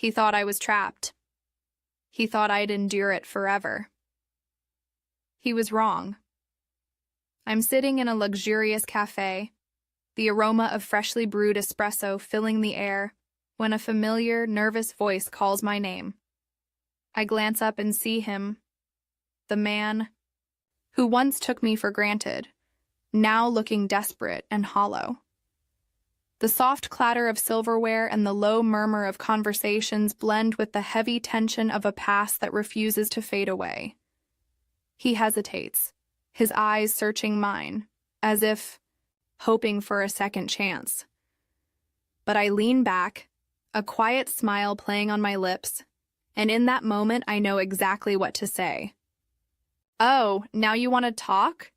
He thought I was trapped. He thought I'd endure it forever. He was wrong. I'm sitting in a luxurious cafe, the aroma of freshly brewed espresso filling the air, when a familiar, nervous voice calls my name. I glance up and see him, the man who once took me for granted, now looking desperate and hollow. The soft clatter of silverware and the low murmur of conversations blend with the heavy tension of a past that refuses to fade away. He hesitates, his eyes searching mine, as if hoping for a second chance. But I lean back, a quiet smile playing on my lips, and in that moment I know exactly what to say. "Oh, now you want to talk?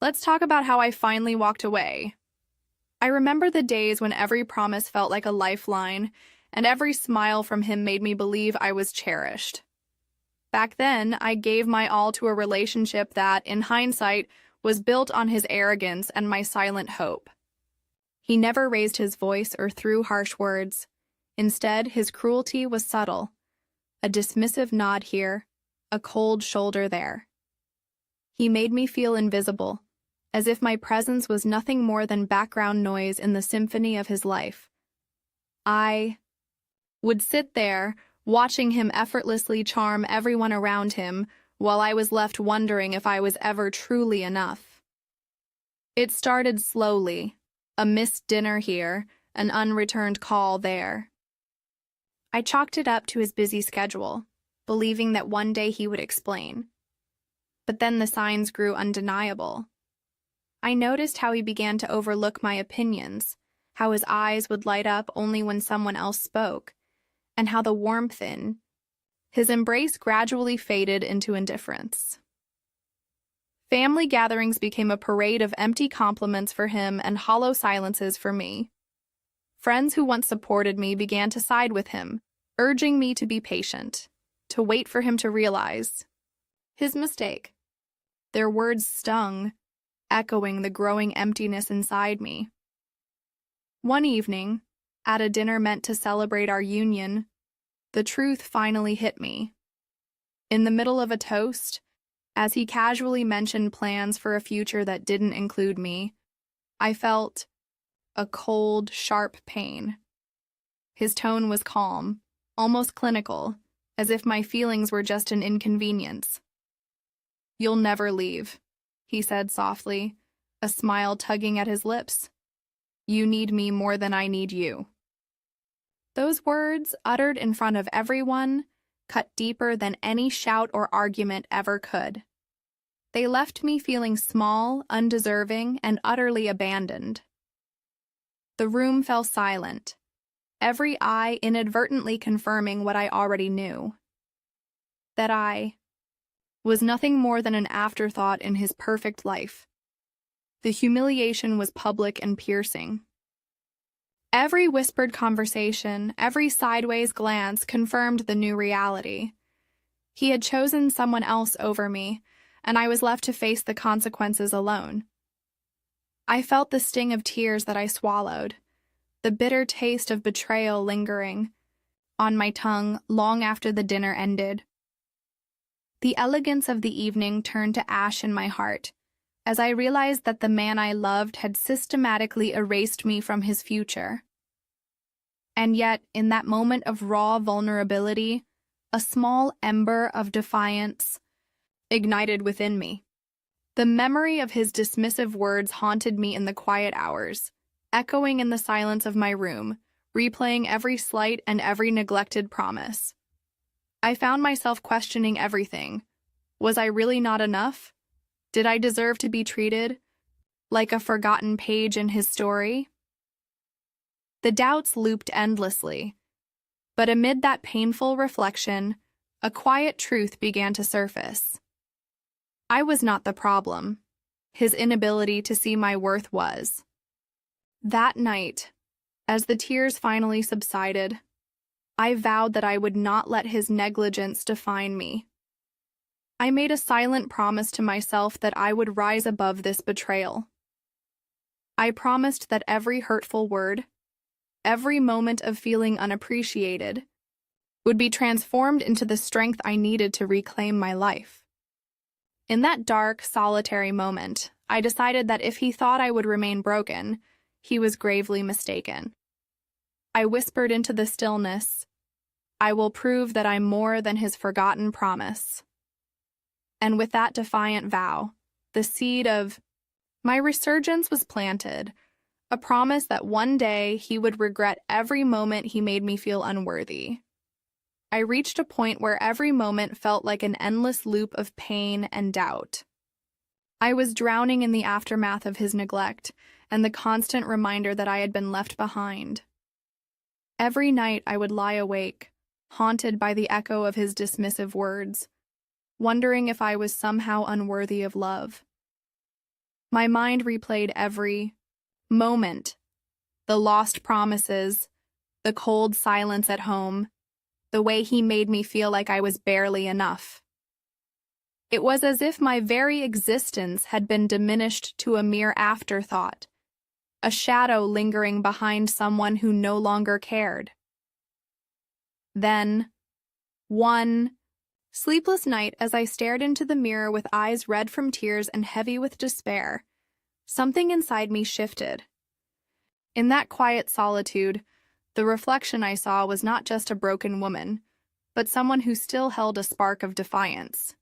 Let's talk about how I finally walked away." I remember the days when every promise felt like a lifeline, and every smile from him made me believe I was cherished. Back then, I gave my all to a relationship that, in hindsight, was built on his arrogance and my silent hope. He never raised his voice or threw harsh words. Instead, his cruelty was subtle. A dismissive nod here, a cold shoulder there. He made me feel invisible, as if my presence was nothing more than background noise in the symphony of his life. I would sit there, watching him effortlessly charm everyone around him, while I was left wondering if I was ever truly enough. It started slowly, a missed dinner here, an unreturned call there. I chalked it up to his busy schedule, believing that one day he would explain. But then the signs grew undeniable. I noticed how he began to overlook my opinions, how his eyes would light up only when someone else spoke, and how the warmth in his embrace gradually faded into indifference. Family gatherings became a parade of empty compliments for him and hollow silences for me. Friends who once supported me began to side with him, urging me to be patient, to wait for him to realize his mistake. Their words stung, echoing the growing emptiness inside me. One evening, at a dinner meant to celebrate our union, the truth finally hit me. In the middle of a toast, as he casually mentioned plans for a future that didn't include me, I felt a cold, sharp pain. His tone was calm, almost clinical, as if my feelings were just an inconvenience. "You'll never leave," he said softly, a smile tugging at his lips. "You need me more than I need you." Those words, uttered in front of everyone, cut deeper than any shout or argument ever could. They left me feeling small, undeserving, and utterly abandoned. The room fell silent, every eye inadvertently confirming what I already knew. That I was nothing more than an afterthought in his perfect life. The humiliation was public and piercing. Every whispered conversation, every sideways glance confirmed the new reality. He had chosen someone else over me, and I was left to face the consequences alone. I felt the sting of tears that I swallowed, the bitter taste of betrayal lingering on my tongue long after the dinner ended. The elegance of the evening turned to ash in my heart, as I realized that the man I loved had systematically erased me from his future. And yet, in that moment of raw vulnerability, a small ember of defiance ignited within me. The memory of his dismissive words haunted me in the quiet hours, echoing in the silence of my room, replaying every slight and every neglected promise. I found myself questioning everything. Was I really not enough? Did I deserve to be treated like a forgotten page in his story? The doubts looped endlessly, but amid that painful reflection, a quiet truth began to surface. I was not the problem. His inability to see my worth was. That night, as the tears finally subsided, I vowed that I would not let his negligence define me. I made a silent promise to myself that I would rise above this betrayal. I promised that every hurtful word, every moment of feeling unappreciated, would be transformed into the strength I needed to reclaim my life. In that dark, solitary moment, I decided that if he thought I would remain broken, he was gravely mistaken. I whispered into the stillness, "I will prove that I'm more than his forgotten promise." And with that defiant vow, the seed of my resurgence was planted, a promise that one day he would regret every moment he made me feel unworthy. I reached a point where every moment felt like an endless loop of pain and doubt. I was drowning in the aftermath of his neglect and the constant reminder that I had been left behind. Every night I would lie awake, haunted by the echo of his dismissive words, wondering if I was somehow unworthy of love. My mind replayed every moment, the lost promises, the cold silence at home, the way he made me feel like I was barely enough. It was as if my very existence had been diminished to a mere afterthought, a shadow lingering behind someone who no longer cared. Then, one sleepless night, as I stared into the mirror with eyes red from tears and heavy with despair, something inside me shifted. In that quiet solitude, the reflection I saw was not just a broken woman, but someone who still held a spark of defiance.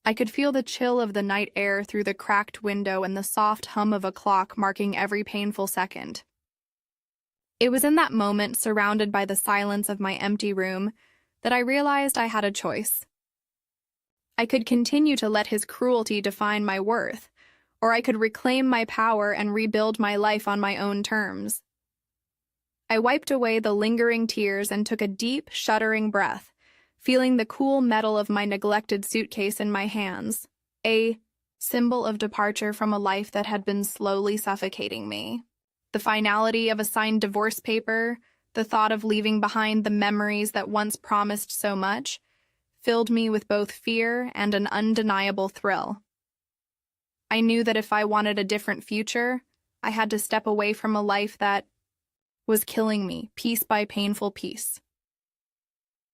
I could feel the chill of the night air through the cracked window and the soft hum of a clock marking every painful second. It was in that moment, surrounded by the silence of my empty room, that I realized I had a choice. I could continue to let his cruelty define my worth, or I could reclaim my power and rebuild my life on my own terms. I wiped away the lingering tears and took a deep, shuddering breath, feeling the cool metal of my neglected suitcase in my hands, a symbol of departure from a life that had been slowly suffocating me. The finality of a signed divorce paper, the thought of leaving behind the memories that once promised so much, filled me with both fear and an undeniable thrill. I knew that if I wanted a different future, I had to step away from a life that was killing me, piece by painful piece.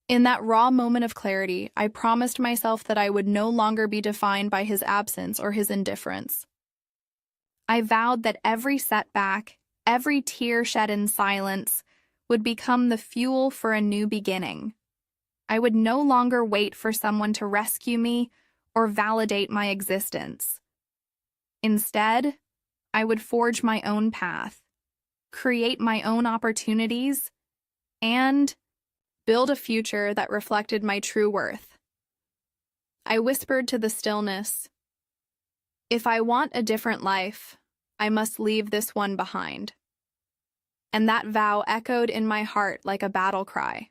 In that raw moment of clarity, I promised myself that I would no longer be defined by his absence or his indifference. I vowed that every setback, every tear shed in silence, would become the fuel for a new beginning. I would no longer wait for someone to rescue me or validate my existence. Instead, I would forge my own path, create my own opportunities, and build a future that reflected my true worth. I whispered to the stillness, "If I want a different life, I must leave this one behind." And that vow echoed in my heart like a battle cry.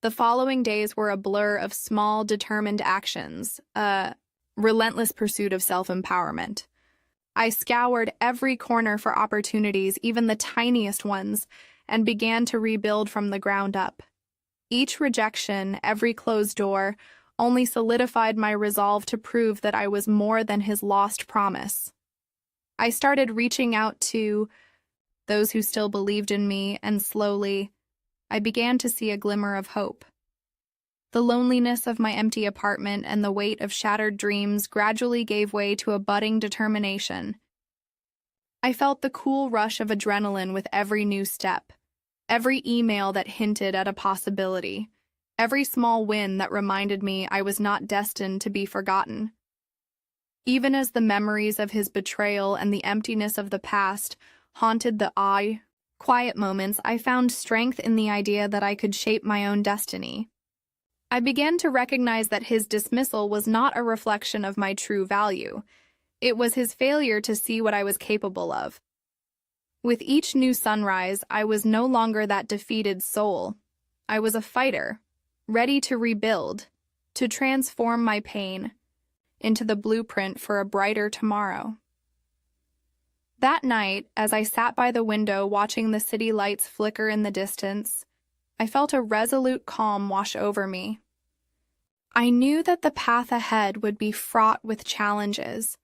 The following days were a blur of small, determined actions, a relentless pursuit of self-empowerment. I scoured every corner for opportunities, even the tiniest ones, and began to rebuild from the ground up. Each rejection, every closed door, only solidified my resolve to prove that I was more than his lost promise. I started reaching out to those who still believed in me, and slowly, I began to see a glimmer of hope. The loneliness of my empty apartment and the weight of shattered dreams gradually gave way to a budding determination. I felt the cool rush of adrenaline with every new step, every email that hinted at a possibility, every small win that reminded me I was not destined to be forgotten. Even as the memories of his betrayal and the emptiness of the past haunted the quiet moments, I found strength in the idea that I could shape my own destiny. I began to recognize that his dismissal was not a reflection of my true value. It was his failure to see what I was capable of. With each new sunrise, I was no longer that defeated soul. I was a fighter, ready to rebuild, to transform my pain into the blueprint for a brighter tomorrow. That night, as I sat by the window watching the city lights flicker in the distance, I felt a resolute calm wash over me. I knew that the path ahead would be fraught with challenges,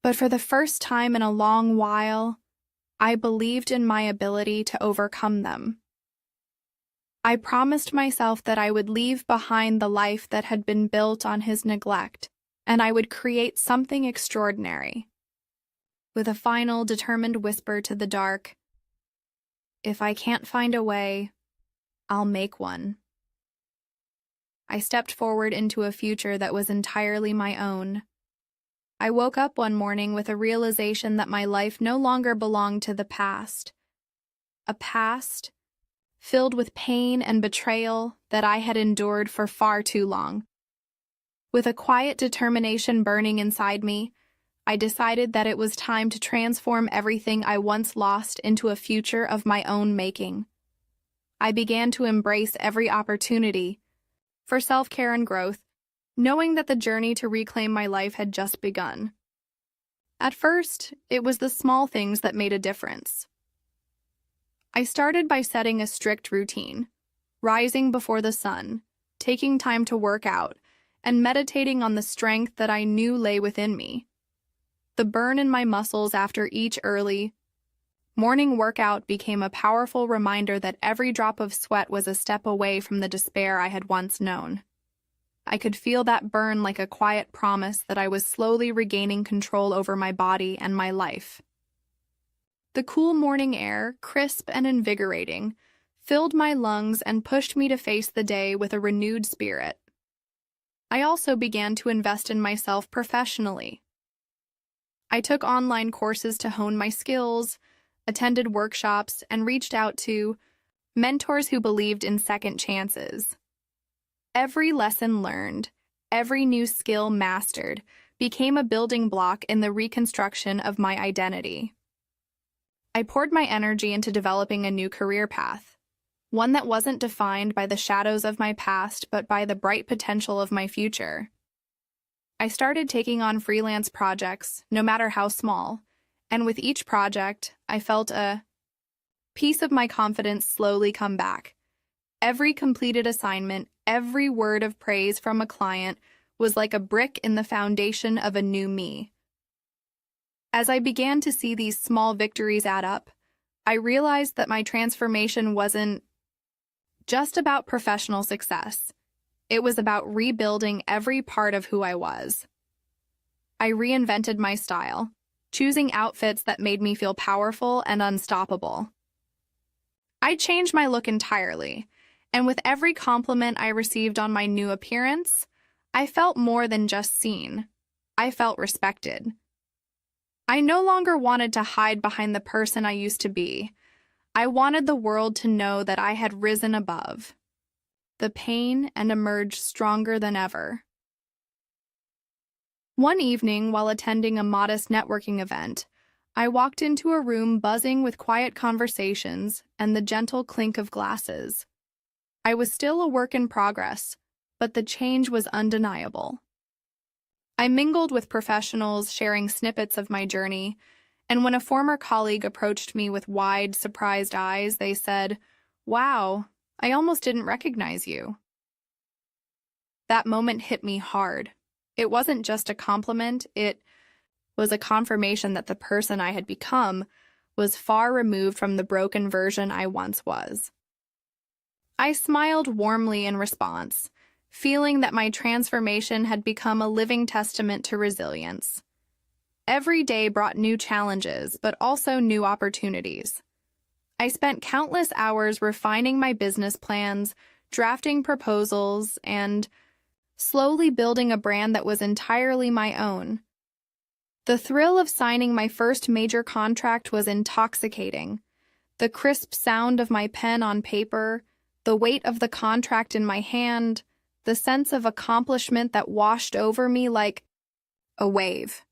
but for the first time in a long while, I believed in my ability to overcome them. I promised myself that I would leave behind the life that had been built on his neglect, and I would create something extraordinary. With a final, determined whisper to the dark, "If I can't find a way, I'll make one." I stepped forward into a future that was entirely my own. I woke up one morning with a realization that my life no longer belonged to the past. A past filled with pain and betrayal that I had endured for far too long. With a quiet determination burning inside me, I decided that it was time to transform everything I once lost into a future of my own making. I began to embrace every opportunity for self-care and growth, knowing that the journey to reclaim my life had just begun. At first, it was the small things that made a difference. I started by setting a strict routine, rising before the sun, taking time to work out, and meditating on the strength that I knew lay within me. The burn in my muscles after each early morning workout became a powerful reminder that every drop of sweat was a step away from the despair I had once known. I could feel that burn like a quiet promise that I was slowly regaining control over my body and my life. The cool morning air, crisp and invigorating, filled my lungs and pushed me to face the day with a renewed spirit. I also began to invest in myself professionally. I took online courses to hone my skills, attended workshops, and reached out to mentors who believed in second chances. Every lesson learned, every new skill mastered, became a building block in the reconstruction of my identity. I poured my energy into developing a new career path, one that wasn't defined by the shadows of my past but by the bright potential of my future. I started taking on freelance projects, no matter how small, and with each project, I felt a piece of my confidence slowly come back. Every completed assignment, every word of praise from a client was like a brick in the foundation of a new me. As I began to see these small victories add up, I realized that my transformation wasn't just about professional success. It was about rebuilding every part of who I was. I reinvented my style, choosing outfits that made me feel powerful and unstoppable. I changed my look entirely, and with every compliment I received on my new appearance, I felt more than just seen. I felt respected. I no longer wanted to hide behind the person I used to be. I wanted the world to know that I had risen above the pain and emerged stronger than ever. One evening, while attending a modest networking event, I walked into a room buzzing with quiet conversations and the gentle clink of glasses. I was still a work in progress, but the change was undeniable. I mingled with professionals, sharing snippets of my journey, and when a former colleague approached me with wide, surprised eyes, they said, "Wow, I almost didn't recognize you." That moment hit me hard. It wasn't just a compliment, it was a confirmation that the person I had become was far removed from the broken version I once was. I smiled warmly in response, feeling that my transformation had become a living testament to resilience. Every day brought new challenges, but also new opportunities. I spent countless hours refining my business plans, drafting proposals, and slowly building a brand that was entirely my own. The thrill of signing my first major contract was intoxicating. The crisp sound of my pen on paper, the weight of the contract in my hand, the sense of accomplishment that washed over me like a wave.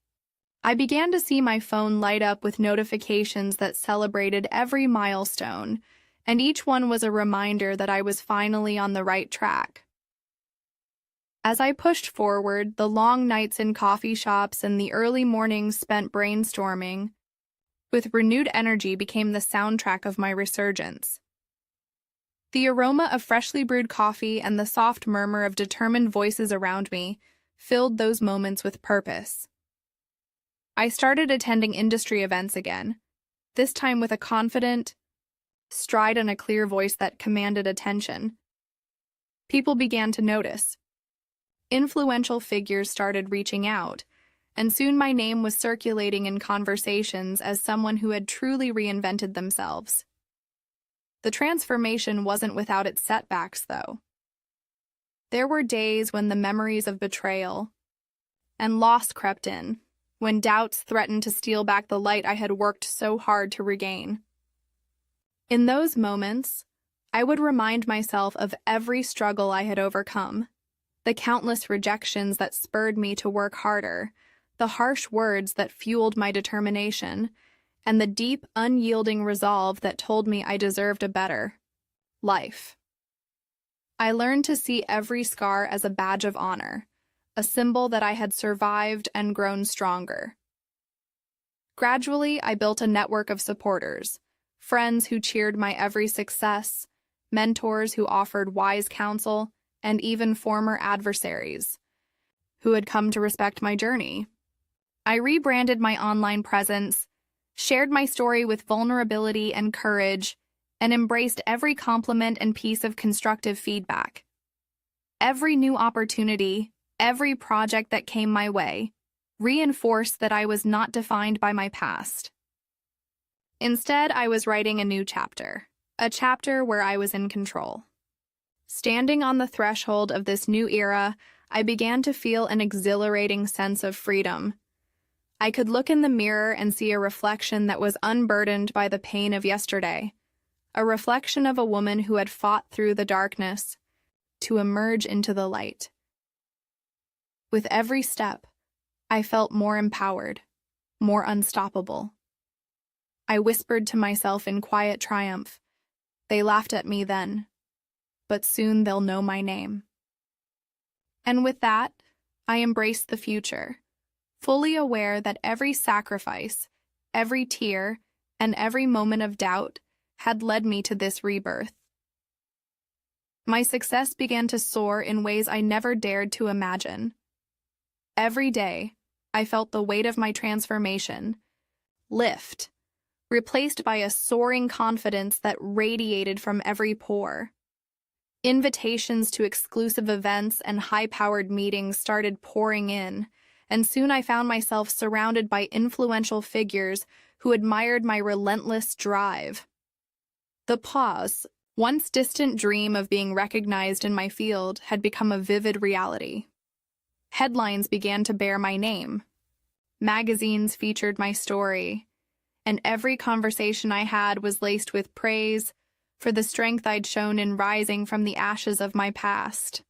I began to see my phone light up with notifications that celebrated every milestone, and each one was a reminder that I was finally on the right track. As I pushed forward, the long nights in coffee shops and the early mornings spent brainstorming with renewed energy became the soundtrack of my resurgence. The aroma of freshly brewed coffee and the soft murmur of determined voices around me filled those moments with purpose. I started attending industry events again, this time with a confident stride and a clear voice that commanded attention. People began to notice. Influential figures started reaching out, and soon my name was circulating in conversations as someone who had truly reinvented themselves. The transformation wasn't without its setbacks, though. There were days when the memories of betrayal and loss crept in, when doubts threatened to steal back the light I had worked so hard to regain. In those moments, I would remind myself of every struggle I had overcome, the countless rejections that spurred me to work harder, the harsh words that fueled my determination, and the deep, unyielding resolve that told me I deserved a better life. I learned to see every scar as a badge of honor, a symbol that I had survived and grown stronger. Gradually, I built a network of supporters, friends who cheered my every success, mentors who offered wise counsel, and even former adversaries who had come to respect my journey. I rebranded my online presence, shared my story with vulnerability and courage, and embraced every compliment and piece of constructive feedback. Every new opportunity, every project that came my way, reinforced that I was not defined by my past. Instead, I was writing a new chapter, a chapter where I was in control. Standing on the threshold of this new era, I began to feel an exhilarating sense of freedom. I could look in the mirror and see a reflection that was unburdened by the pain of yesterday, a reflection of a woman who had fought through the darkness to emerge into the light. With every step, I felt more empowered, more unstoppable. I whispered to myself in quiet triumph, "They laughed at me then, but soon they'll know my name." And with that, I embraced the future, fully aware that every sacrifice, every tear, and every moment of doubt had led me to this rebirth. My success began to soar in ways I never dared to imagine. Every day, I felt the weight of my transformation lift, replaced by a soaring confidence that radiated from every pore. Invitations to exclusive events and high-powered meetings started pouring in, and soon I found myself surrounded by influential figures who admired my relentless drive. The pause, once distant dream of being recognized in my field, had become a vivid reality. Headlines began to bear my name. Magazines featured my story, and every conversation I had was laced with praise for the strength I'd shown in rising from the ashes of my past.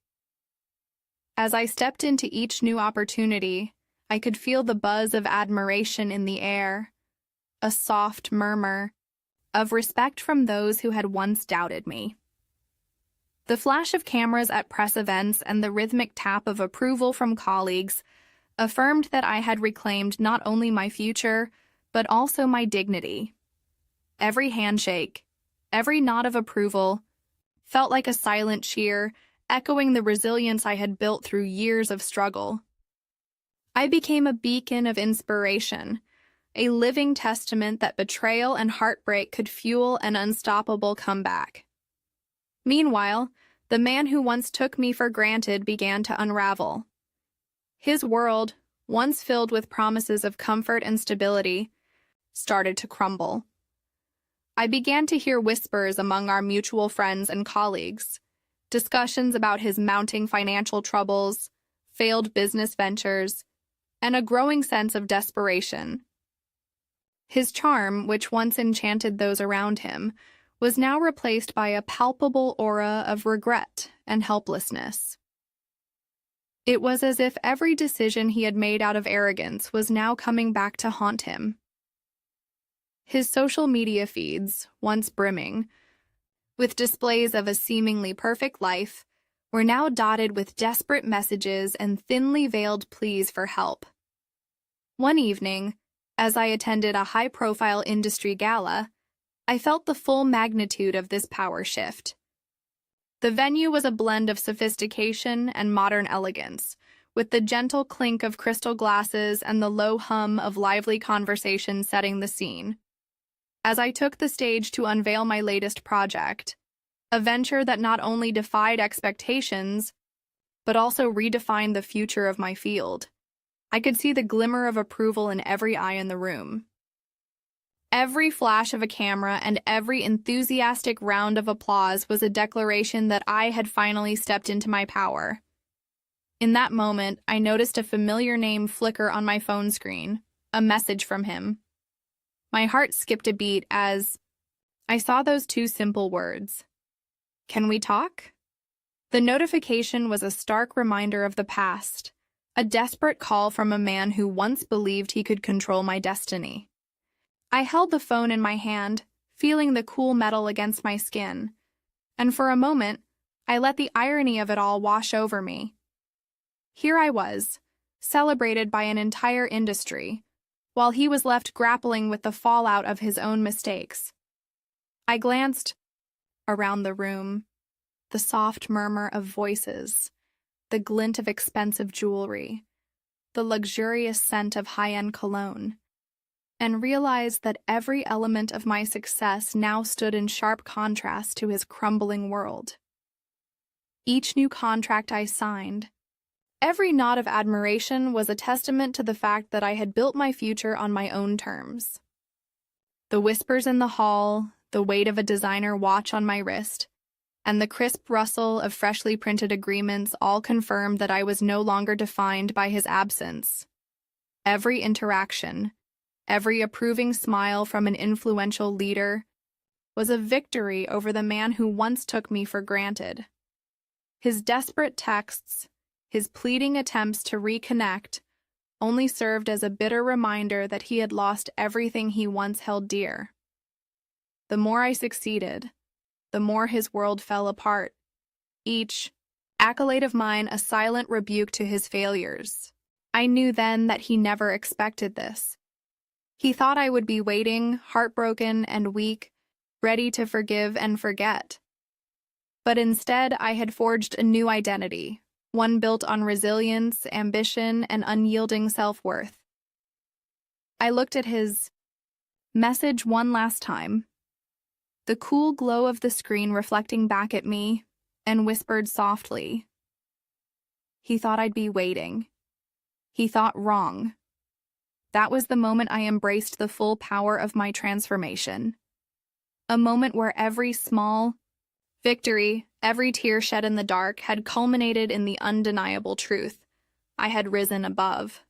As I stepped into each new opportunity, I could feel the buzz of admiration in the air, a soft murmur of respect from those who had once doubted me. The flash of cameras at press events and the rhythmic tap of approval from colleagues affirmed that I had reclaimed not only my future, but also my dignity. Every handshake, every nod of approval, felt like a silent cheer, echoing the resilience I had built through years of struggle. I became a beacon of inspiration, a living testament that betrayal and heartbreak could fuel an unstoppable comeback. Meanwhile, the man who once took me for granted began to unravel. His world, once filled with promises of comfort and stability, started to crumble. I began to hear whispers among our mutual friends and colleagues, discussions about his mounting financial troubles, failed business ventures, and a growing sense of desperation. His charm, which once enchanted those around him, was now replaced by a palpable aura of regret and helplessness. It was as if every decision he had made out of arrogance was now coming back to haunt him. His social media feeds, once brimming with displays of a seemingly perfect life, were now dotted with desperate messages and thinly veiled pleas for help. One evening, as I attended a high-profile industry gala, I felt the full magnitude of this power shift. The venue was a blend of sophistication and modern elegance, with the gentle clink of crystal glasses and the low hum of lively conversation setting the scene. as I took the stage to unveil my latest project, a venture that not only defied expectations, but also redefined the future of my field. I could see the glimmer of approval in every eye in the room. Every flash of a camera and every enthusiastic round of applause was a declaration that I had finally stepped into my power. In that moment, I noticed a familiar name flicker on my phone screen, a message from him. My heart skipped a beat as I saw those two simple words. Can we talk? The notification was a stark reminder of the past, a desperate call from a man who once believed he could control my destiny. I held the phone in my hand, feeling the cool metal against my skin, and for a moment, I let the irony of it all wash over me. Here I was, celebrated by an entire industry, while he was left grappling with the fallout of his own mistakes. I glanced around the room, the soft murmur of voices, the glint of expensive jewelry, the luxurious scent of high-end cologne, and realized that every element of my success now stood in sharp contrast to his crumbling world. Each new contract I signed, every nod of admiration was a testament to the fact that I had built my future on my own terms. The whispers in the hall, the weight of a designer watch on my wrist, and the crisp rustle of freshly printed agreements all confirmed that I was no longer defined by his absence. Every interaction, every approving smile from an influential leader, was a victory over the man who once took me for granted. His desperate texts, his pleading attempts to reconnect, only served as a bitter reminder that he had lost everything he once held dear. The more I succeeded, the more his world fell apart, each accolade of mine a silent rebuke to his failures. I knew then that he never expected this. He thought I would be waiting, heartbroken and weak, ready to forgive and forget. But instead, I had forged a new identity, one built on resilience, ambition, and unyielding self-worth. I looked at his message one last time, the cool glow of the screen reflecting back at me, and whispered softly. He thought I'd be waiting. He thought wrong. That was the moment I embraced the full power of my transformation. A moment where every small victory, every tear shed in the dark, had culminated in the undeniable truth. I had risen above.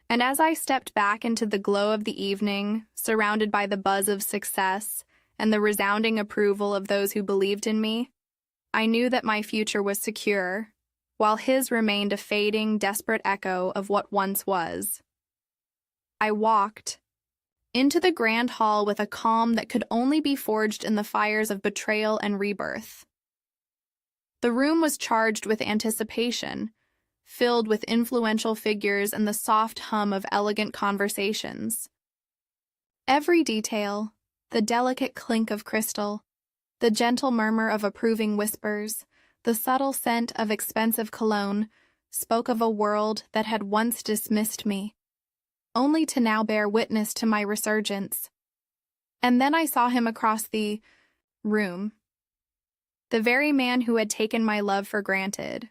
And as I stepped back into the glow of the evening, surrounded by the buzz of success and the resounding approval of those who believed in me, I knew that my future was secure, while his remained a fading, desperate echo of what once was. I walked into the grand hall with a calm that could only be forged in the fires of betrayal and rebirth. The room was charged with anticipation, filled with influential figures and the soft hum of elegant conversations. Every detail, the delicate clink of crystal, the gentle murmur of approving whispers, the subtle scent of expensive cologne, spoke of a world that had once dismissed me, only to now bear witness to my resurgence. And then I saw him across the room, the very man who had taken my love for granted,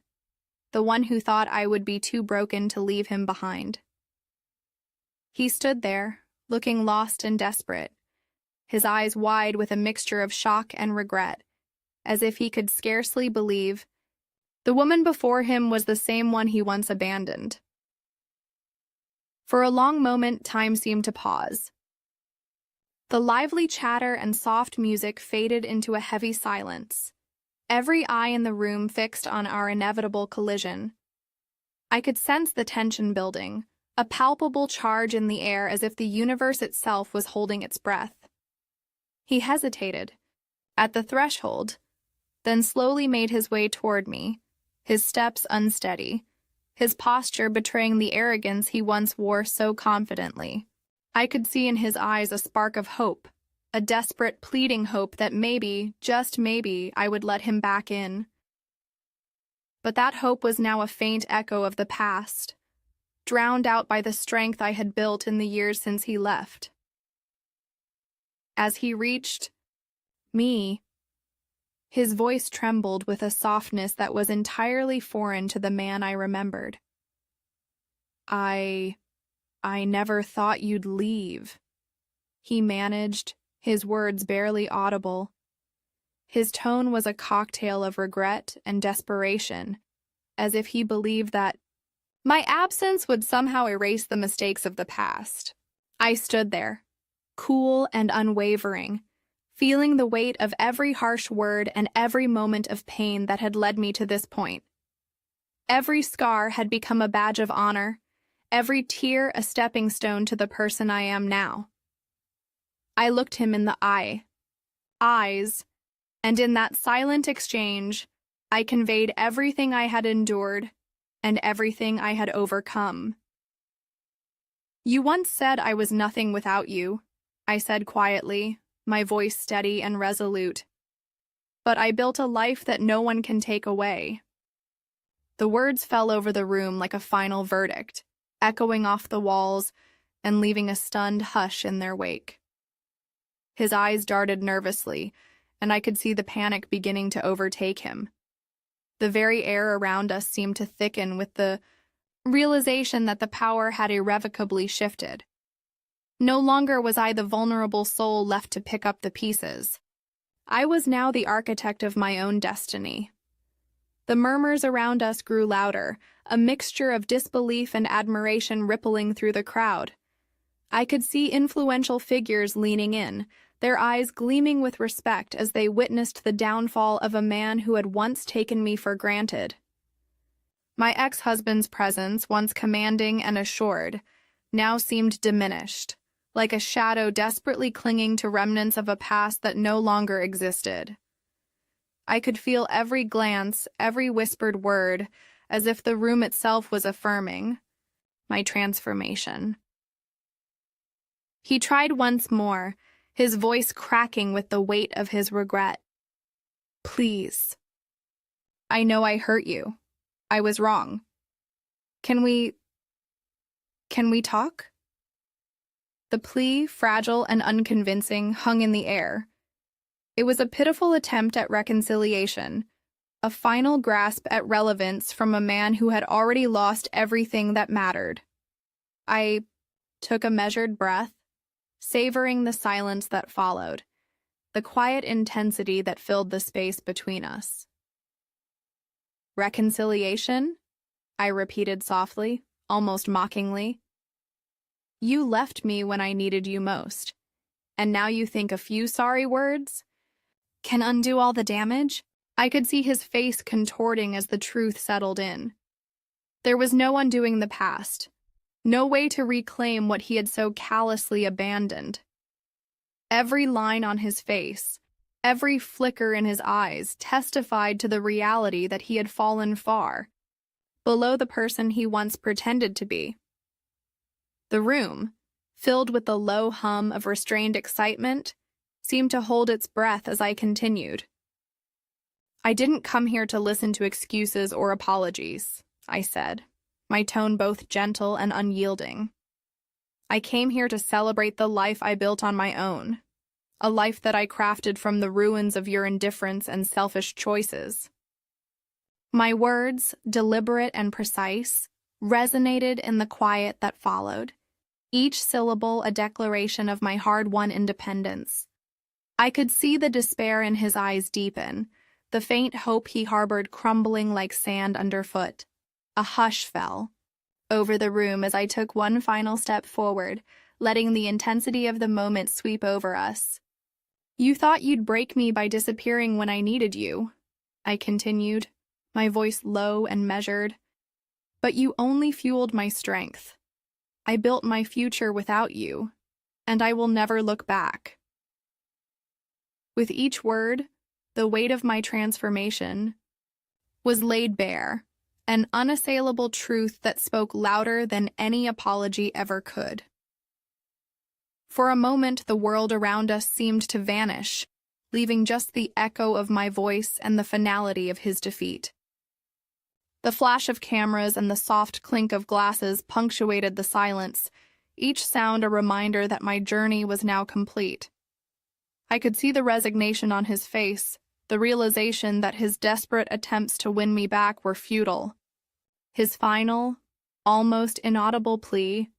the one who thought I would be too broken to leave him behind. He stood there, looking lost and desperate, his eyes wide with a mixture of shock and regret, as if he could scarcely believe the woman before him was the same one he once abandoned. For a long moment, time seemed to pause. The lively chatter and soft music faded into a heavy silence, every eye in the room fixed on our inevitable collision. I could sense the tension building, a palpable charge in the air as if the universe itself was holding its breath. He hesitated, at the threshold, then slowly made his way toward me, his steps unsteady, his posture betraying the arrogance he once wore so confidently. I could see in his eyes a spark of hope, a desperate, pleading hope that maybe, just maybe, I would let him back in. But that hope was now a faint echo of the past, drowned out by the strength I had built in the years since he left. As he reached me, his voice trembled with a softness that was entirely foreign to the man I remembered. I never thought you'd leave," he managed, his words barely audible. His tone was a cocktail of regret and desperation, as if he believed that my absence would somehow erase the mistakes of the past. I stood there, cool and unwavering, feeling the weight of every harsh word and every moment of pain that had led me to this point. Every scar had become a badge of honor, every tear a stepping stone to the person I am now. I looked him in the eyes, and in that silent exchange, I conveyed everything I had endured and everything I had overcome. "You once said I was nothing without you," I said quietly, my voice steady and resolute. "But I built a life that no one can take away." The words fell over the room like a final verdict, echoing off the walls and leaving a stunned hush in their wake. His eyes darted nervously, and I could see the panic beginning to overtake him. The very air around us seemed to thicken with the realization that the power had irrevocably shifted. No longer was I the vulnerable soul left to pick up the pieces. I was now the architect of my own destiny. The murmurs around us grew louder, a mixture of disbelief and admiration rippling through the crowd. I could see influential figures leaning in, their eyes gleaming with respect as they witnessed the downfall of a man who had once taken me for granted. My ex-husband's presence, once commanding and assured, now seemed diminished, like a shadow desperately clinging to remnants of a past that no longer existed. I could feel every glance, every whispered word, as if the room itself was affirming my transformation. He tried once more, his voice cracking with the weight of his regret. "Please. I know I hurt you. I was wrong. Can we talk?" The plea, fragile and unconvincing, hung in the air. It was a pitiful attempt at reconciliation, a final grasp at relevance from a man who had already lost everything that mattered. I took a measured breath, savoring the silence that followed, the quiet intensity that filled the space between us. "Reconciliation?" I repeated softly, almost mockingly. "You left me when I needed you most, and now you think a few sorry words can undo all the damage?" I could see his face contorting as the truth settled in. There was no undoing the past, no way to reclaim what he had so callously abandoned. Every line on his face, every flicker in his eyes testified to the reality that he had fallen far, below the person he once pretended to be. The room, filled with the low hum of restrained excitement, seemed to hold its breath as I continued. "I didn't come here to listen to excuses or apologies," I said, my tone both gentle and unyielding. "I came here to celebrate the life I built on my own, a life that I crafted from the ruins of your indifference and selfish choices." My words, deliberate and precise, resonated in the quiet that followed, each syllable a declaration of my hard-won independence. I could see the despair in his eyes deepen, the faint hope he harbored crumbling like sand underfoot. A hush fell over the room as I took one final step forward, letting the intensity of the moment sweep over us. "You thought you'd break me by disappearing when I needed you," I continued, my voice low and measured. "But you only fueled my strength. I built my future without you, and I will never look back." With each word, the weight of my transformation was laid bare, an unassailable truth that spoke louder than any apology ever could. For a moment, the world around us seemed to vanish, leaving just the echo of my voice and the finality of his defeat. The flash of cameras and the soft clink of glasses punctuated the silence, each sound a reminder that my journey was now complete. I could see the resignation on his face, the realization that his desperate attempts to win me back were futile. His final, almost inaudible plea,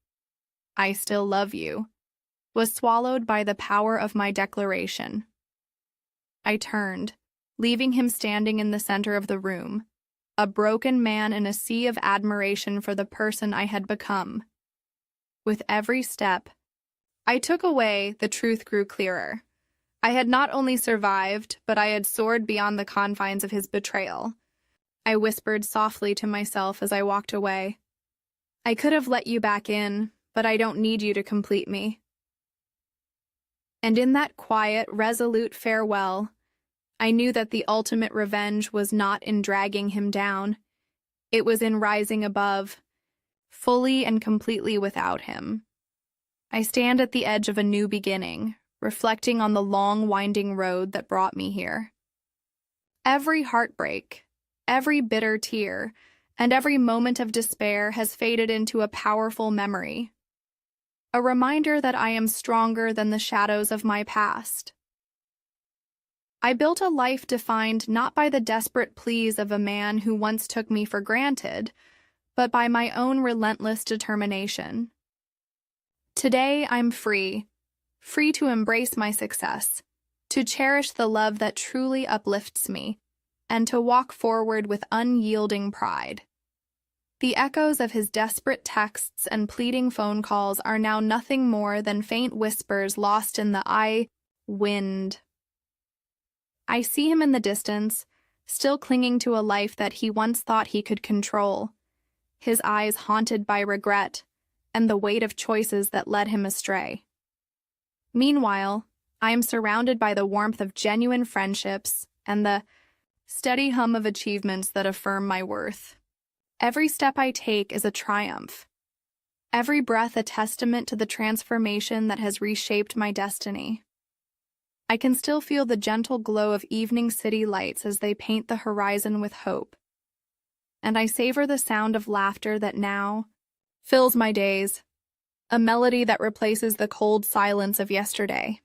"I still love you," was swallowed by the power of my declaration. I turned, leaving him standing in the center of the room, a broken man in a sea of admiration for the person I had become. With every step I took away, the truth grew clearer. I had not only survived, but I had soared beyond the confines of his betrayal. I whispered softly to myself as I walked away. "I could have let you back in, but I don't need you to complete me." And in that quiet, resolute farewell, I knew that the ultimate revenge was not in dragging him down. It was in rising above, fully and completely without him. I stand at the edge of a new beginning, reflecting on the long, winding road that brought me here. Every heartbreak, every bitter tear, and every moment of despair has faded into a powerful memory. A reminder that I am stronger than the shadows of my past. I built a life defined not by the desperate pleas of a man who once took me for granted, but by my own relentless determination. Today, I'm free to embrace my success, to cherish the love that truly uplifts me, and to walk forward with unyielding pride. The echoes of his desperate texts and pleading phone calls are now nothing more than faint whispers lost in the wind. I see him in the distance, still clinging to a life that he once thought he could control, his eyes haunted by regret and the weight of choices that led him astray. Meanwhile, I am surrounded by the warmth of genuine friendships and the steady hum of achievements that affirm my worth. Every step I take is a triumph. Every breath a testament to the transformation that has reshaped my destiny. I can still feel the gentle glow of evening city lights as they paint the horizon with hope. And I savor the sound of laughter that now fills my days, a melody that replaces the cold silence of yesterday.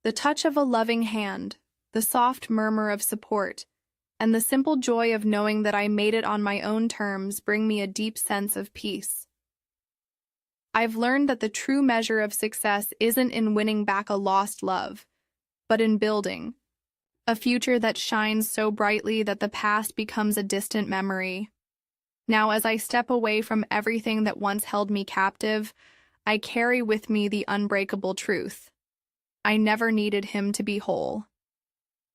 The touch of a loving hand, the soft murmur of support, and the simple joy of knowing that I made it on my own terms bring me a deep sense of peace. I've learned that the true measure of success isn't in winning back a lost love, but in building a future that shines so brightly that the past becomes a distant memory. Now, as I step away from everything that once held me captive, I carry with me the unbreakable truth. I never needed him to be whole.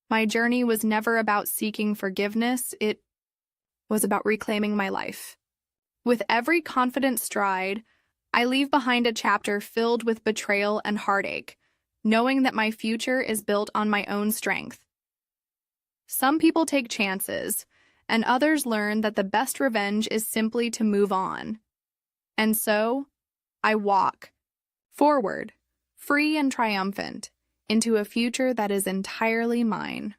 My journey was never about seeking forgiveness, it was about reclaiming my life. With every confident stride, I leave behind a chapter filled with betrayal and heartache, knowing that my future is built on my own strength. Some people take chances, and others learn that the best revenge is simply to move on. And so, I walk forward, free and triumphant, into a future that is entirely mine.